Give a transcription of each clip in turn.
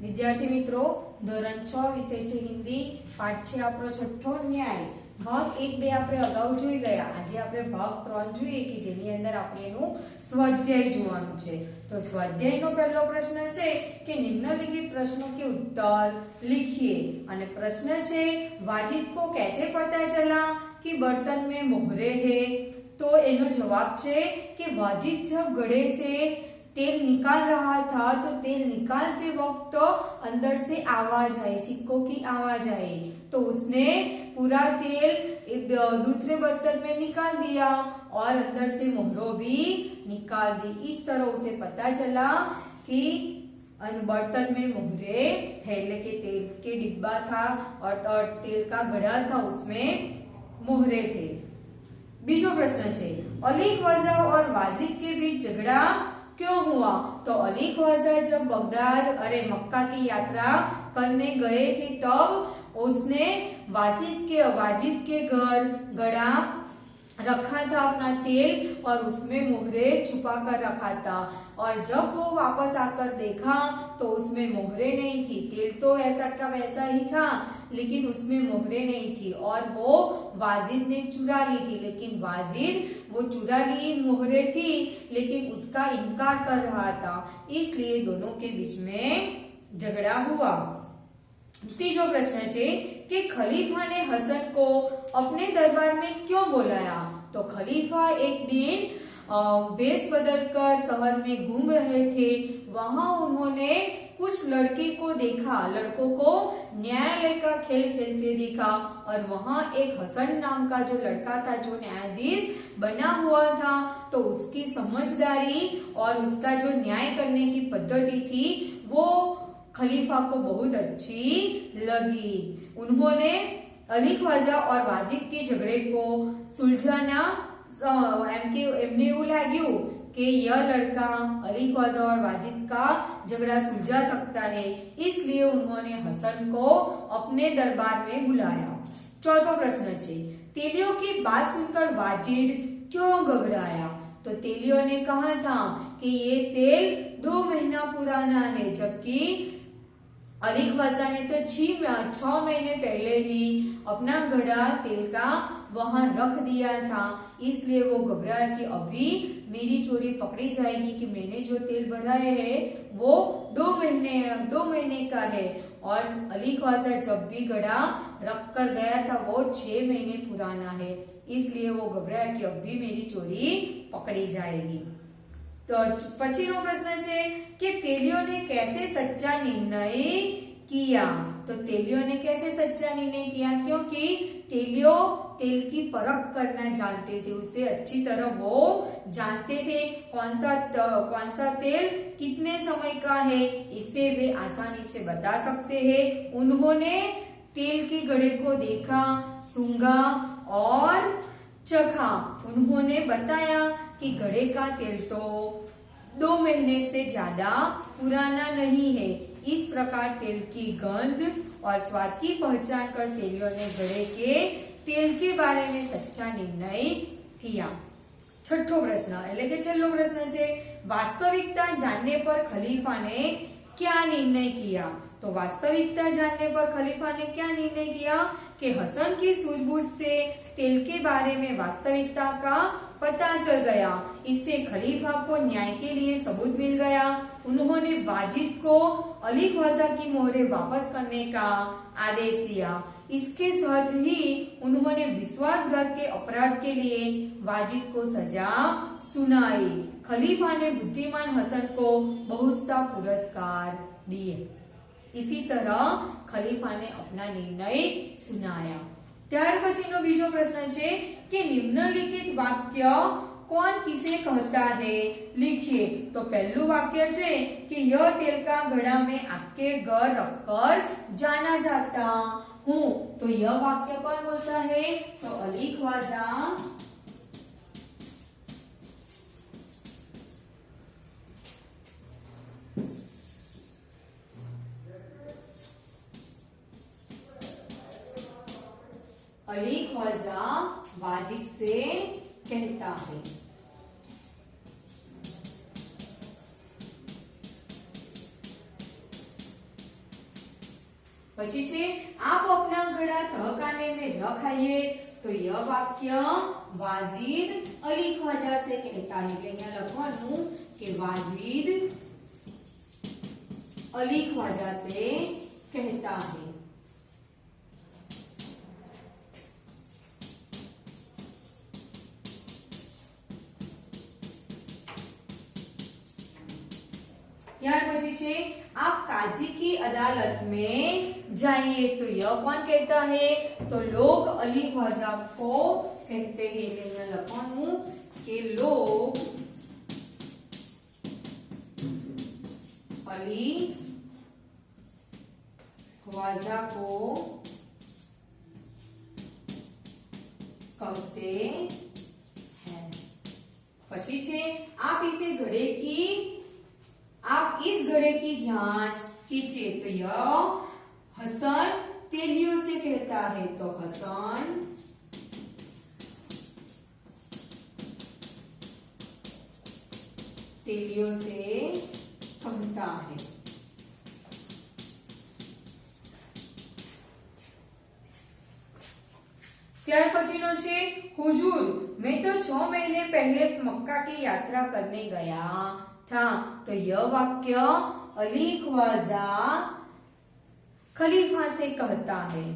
विद्यार्थी मित्रों, ધોરણ 6 વિષય છે હિન્દી, પાઠ છે આપણો છઠ્ઠો ન્યાય। ભાગ 1 2 આપણે અગાઉ જોઈ ગયા। આજે આપણે ભાગ 3 જોઈએ કે જેની અંદર આપણે એનું સ્વાધ્યાય જોવાનું છે। તો સ્વાધ્યાયનો પહેલો પ્રશ્ન છે કે નિમ્નલિખિત प्रश्नों के उत्तर लिखिए। અને પ્રશ્ન છે वाजिद को कैसे पता चला कि बर्तन में मोहरे है। तो એનો જવાબ છે કે वाजिद जब घड़े से तेल निकाल रहा था तो तेल निकालते वक्त तो अंदर से आवाज आई, सिक्कों की आवाज आई, तो उसने पूरा तेल दूसरे बर्तन में निकाल दिया और अंदर से मोहरों भी निकाल दी। इस तरह उसे पता चला कि बर्तन में मोहरे है, लेकिन तेल के डिब्बा था और तेल का घड़ा था, उसमें मोहरे थे। बीजो प्रश्न है अली ख्वाजा और वाजिद के बीच झगड़ा क्यों हुआ। तो अली ख्वाजा जब बगदाद मक्का की यात्रा करने गए थे तब उसने वाजिद के घर घड़ा रखा था अपना तेल और उसमें मोहरे छुपा कर रखा था, और जब वो वापस आकर देखा तो उसमें मोहरे नहीं थी। तेल तो वैसा का वैसा ही था लेकिन उसमें मोहरे नहीं थी और वो वाजिद ने चुरा ली थी। लेकिन वाजिद वो चुरा ली मोहरे थी लेकिन उसका इनकार कर रहा था, इसलिए दोनों के बीच में झगड़ा हुआ। तीसरा प्रश्न है कि खलीफा ने हसन को अपने दरबार में क्यों बुलाया। तो खलीफा एक दिन वेश बदलकर शहर में घूम रहे थे। वहां उन्होंने कुछ लड़के को देखा, लड़कों को न्यायालय का खेल खेलते देखा, और वहां एक हसन नाम का जो लड़का था जो न्यायाधीश बना हुआ था, तो उसकी समझदारी और उसका जो न्याय करने की पद्धति थी वो खलीफा को बहुत अच्छी लगी। उन्होंने अली ख्वाजा और वाजिद के झगड़े को सुलझाना एमने એવું લાગ્યું कि यह लड़का अली ख्वाजा और वाजिद का झगड़ा सुलझा सकता है, इसलिए उन्होंने हसन को अपने दरबार में बुलाया। चौथा प्रश्न है तेलियों की बात सुनकर वाजिद क्यों घबराया। तो तेलियों ने कहा था कि ये तेल 2 महीना पुराना है, जबकि अली ख्वाजा ने तो 6 महीने पहले ही अपना घड़ा तेल का वहां रख दिया था, इसलिए वो घबराया कि अभी मेरी चोरी पकड़ी जाएगी कि मैंने जो तेल भराए है वो 2 महीने का है, और अली ख्वाजा जब भी घड़ा रख कर गया था वो 6 महीने पुराना है, इसलिए वो घबराया कि अभी मेरी चोरी पकड़ी जाएगी। तो पछीनो प्रश्न है कि तेलियों ने कैसे सच्चा निर्णय किया। तो तेलियों ने कैसे सच्चा निर्णय किया, क्योंकि तेलियों तेल की परख करना जानते थे, उससे अच्छी तरह वो जानते थे कौन सा तेल कितने समय का है, इससे वे आसानी से बता सकते हैं। उन्होंने तेल के घड़े को देखा, सूंघा और चखा। उन्होंने बताया कि घड़े का तेल तो 2 महीने से ज्यादा पुराना नहीं है। इस प्रकार तेल की गंध और स्वाद की पहचान कर तेलियों ने घड़े के तेल के बारे में सच्चा निर्णय किया। छठो प्रश्न એટલે કે છેલ્લો પ્રશ્ન છે वास्तविकता जानने पर खलीफा ने क्या निर्णय किया। तो वास्तविकता जानने पर खलीफा ने क्या निर्णय किया कि हसन की सूझबूझ से तेल के बारे में वास्तविकता का पता चल गया, इससे खलीफा को न्याय के लिए सबूत मिल गया। उन्होंने वाजिद को अली ख्वाजा की मोहरे वापस करने का आदेश दिया। इसके साथ ही उन्होंने विश्वासघात के अपराध के लिए वाजिद को सजा सुनाई। खलीफा ने बुद्धिमान हसन को बहुत सा पुरस्कार दिए। इसी तरह खलीफा ने अपना निर्णय सुनाया। ત્યાર પછીનો બીજો પ્રશ્ન છે કે નિમ્નલિખિત વાક્ય कौन किसे कहता है लिखिए। तो पहलू वाक्य है कि यह तेल का घड़ा में आपके घर रखकर जाना जाता हूँ। तो यह वाक्य कौन बोलता है। तो अली ख्वाजा वाजिद से कहता है। પછી છે आप अपना घड़ा तहखाने में रख आइए, तो यह वाक्य वाजिद अली ख्वाजा से कहता है कि અહીંયા લખવાનું કે वाजिद अली ख्वाजा से कहता है। ત્યાર પછી છે आप काजी की अदालत में जाइए, तो यह कौन कहता है, तो लोग अली ख्वाजा को कहते हैं। मैं लखवानू के लोग अली ख्वाजा को कहते हैं। પછી છે आप इसे घड़े की आप इस घड़े की जांच कीजिए, तो यह हसन तेलियों से कहता है, तो हसन तेलियों से कहता है। ત્યાર પછીનો છે हुजूर, मैं तो 6 महीने पहले मक्का की यात्रा करने गया था, तो यह वाक्य अली ख्वाजा खलीफा से कहता है।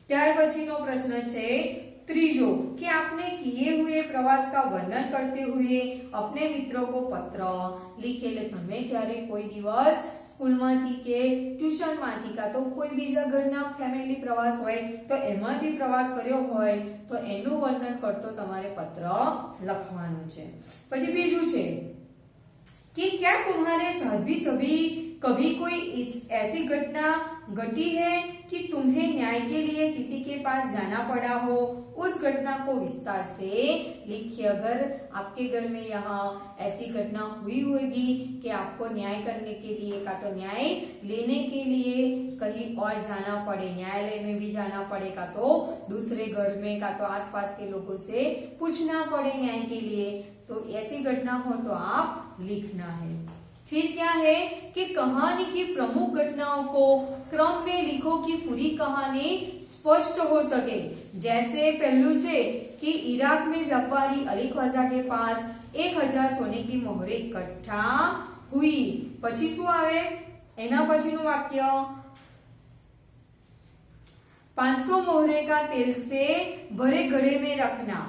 ત્યાર પછીનો પ્રશ્ન છે ત્રીજો कि आपने किए हुए प्रवास का वर्णन करते हुए अपने मित्रों को पत्र लिखे। એટલે તમે ક્યારે કોઈ દિવસ સ્કૂલમાંથી કે ટ્યુશનમાંથી કા તો કોઈ બીજા ઘરના ફેમિલી પ્રવાસ હોય તો એમાંથી પ્રવાસ કર્યો હોય તો એનું વર્ણન કરતો તમારે પત્ર લખવાનું છે। પછી બીજું છે कि क्या तुम्हारे साथ भी कभी कोई ऐसी घटना घटी है कि तुम्हें न्याय के लिए किसी के पास जाना पड़ा हो, उस घटना को विस्तार से लिखिए। अगर आपके घर में यहाँ ऐसी घटना हुई होगी कि आपको न्याय करने के लिए का तो न्याय लेने के लिए कहीं और जाना पड़े, न्यायालय में भी जाना पड़े, का तो दूसरे घर में का तो आसपास के लोगों से पूछना पड़े न्याय के लिए, तो ऐसी घटना हो तो आप लिखना है। फिर क्या है कि कहानी की प्रमुख घटनाओं को क्रम में लिखो कि पूरी कहानी स्पष्ट हो सके। जैसे पहलू छे कि इराक में व्यापारी अली ख्वाजा के पास 1000 सोने की मोहरें इकट्ठा हुई। પછી શું આવે એના પછીનું વાક્ય 500 मोहरे का तेल से भरे घड़े में रखना।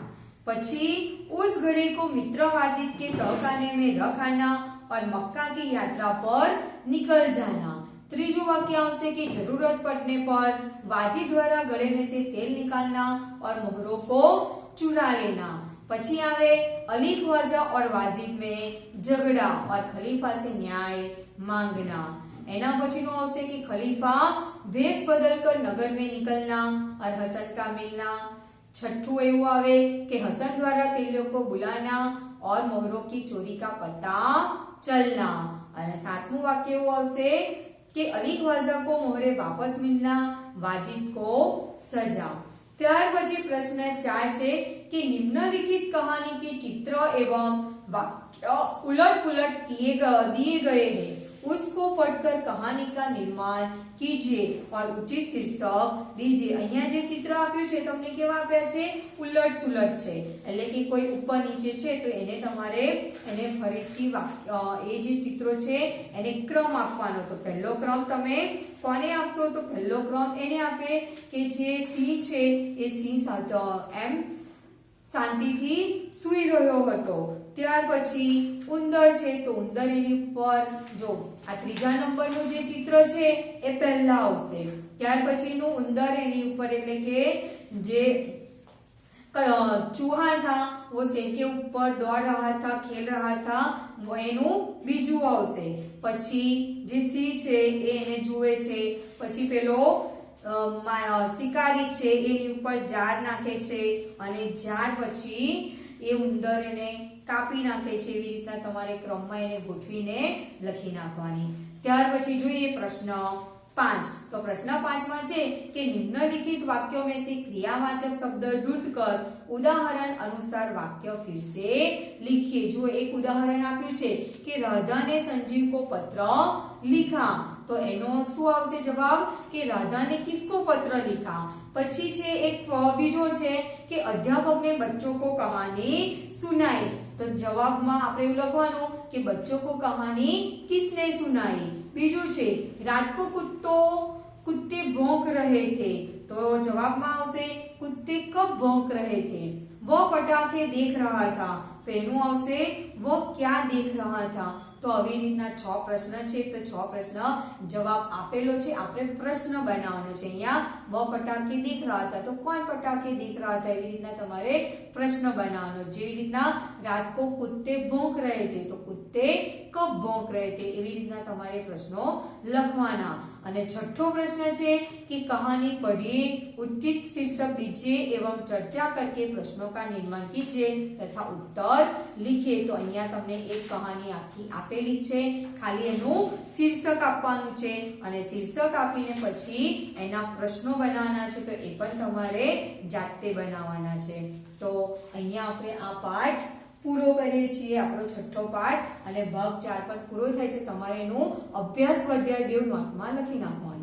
પછી उस घड़े को मित्र वाजिद के तहखाने में रख आना और मक्का की यात्रा पर निकल जाना। ત્રીજું वाक्य આવશે कि जरूरत पड़ने पर वाजिद द्वारा घड़े में से तेल निकालना और मोहरों को चुरा लेना। પછી આવે अली ख्वाजा और वाजिद में झगड़ा और खलीफा से न्याय मांगना। एना पछीनो आवशे कि खलीफा भेष बदलकर नगर में निकलना और हसन का मिलना। छठू एवं आवे कि हसन द्वारा तेलियों को बुलाना और मोहरों की चोरी का पता चलना। और सातमू वाक्य एवं आवशे कि अली ख्वाजा को मोहरे वापस मिलना, वाजिद को सजा। ત્યાર પછી પ્રશ્ન 4 છે कि निम्नलिखित कहानी के चित्र एवं वाक्य उलट पुलट दिए गए हैं, उसको पढ़कर कहानी का निर्माण कीजिए और उचित शीर्षक दीजिए। અહીંયા જે ચિત્ર આપ્યું છે તમને કેવા આપ્યા છે? ઉલટ સુલટ છે, એટલે કે કોઈ ઉપર નીચે છે તો એને તમારે એને ફરીથી એ જે ચિત્રો છે એને ક્રમ આપવાનો। તો પહેલો ક્રમ તમે કોને આપશો? તો પહેલો ક્રમ એને આપે કે જે સિંહ છે એ સિંહ સાથે એમ શાંતિથી સૂઈ રહ્યો હતો। ત્યાર પછી ઉંદર છે તો ઉંદર એની ઉપર જો આ ત્રીજા નંબરનું જે ચિત્ર છે એ પહેલા આવશે। ત્યાર પછીનું ઉંદર એની ઉપર એટલે કે જે चूहा था वो शेर के ऊपर दौड़ रहा था, खेल रहा था, वो एनु बीजू आवशे। પછી જે સિંહ છે એ એને જુએ છે, પછી પેલો શિકારી છે એની ઉપર ઝાડ નાખે છે અને ઝાડ પછી એ ઉંદર એને કાપી નાખે છે। એવી રીતના તમારે ક્રમમાં એને ગોઠવીને લખી નાખવાની। ત્યાર પછી જોઈએ પ્રશ્ન 5। तो प्रश्न 5 में છે कि निम्नलिखित वाक्यों में से क्रियावाचक शब्द ढूंढकर उदाहरण अनुसार वाक्य फिर से लिखिए। जो एक उदाहरण आप्યું છે कि राधा ने संजीव को पत्र लिखा। તો એનો શું આવશે જવાબ કે राधा ने किसको पत्र लिखा। પછી છે એક બીજો છે કે અધ્યાપકને બચ્ચો કો કહાની સુનાઈ। તો જવાબમાં આપણે એવું લખવાનું કે બચ્ચો કો કહાની કિસને સુનાઈ। બીજું છે रात को कुत्ते भौंक रहे थे। तो જવાબમાં આવશે कुत्ते कब भौंक रहे थे। वो पटाखे देख रहा था। तो એનું આવશે वो क्या देख रहा था। તો આવી રીતના 6 પ્રશ્ન છે। તો 6 પ્રશ્ન જવાબ આપેલો છે, આપણે પ્રશ્ન બનાવવાનો છે। અહીંયા वो पटाखे देख रहा था, तो कौन पटाखे देख रहा था એવી રીતના તમારે પ્રશ્ન બનાવવાનો। જેવી રીતના रात को कुत्ते भौंक रहे थे, तो कुत्ते कब भौंक रहे थे એવી રીતના તમારે પ્રશ્નો લખવાના। અને છઠ્ઠો પ્રશ્ન છે कि कहानी पढ़िए, उचित शीर्षक दीजिए एवं चर्चा करके प्रश्नों का निर्माण कीजिए तथा उत्तर लिखिए। तो અહીંયા તમને એક કહાની આખી આપેલી છે, ખાલી એનું શીર્ષક આપવાનું છે અને શીર્ષક આપીને પછી એના પ્રશ્નો બનાવવાના છે। તો એ પણ તમારે જાતે બનાવવાના છે। તો અહીંયા આપણે આ પાઠ પૂરો કરીએ છીએ, આપણો છઠ્ઠો પાઠ, અને ભાગ 4 પણ પૂરો થાય છે। તમારે એનું અભ્યાસ સ્વાધ્યાય 2 નોટમાં લખી નાખવાનું।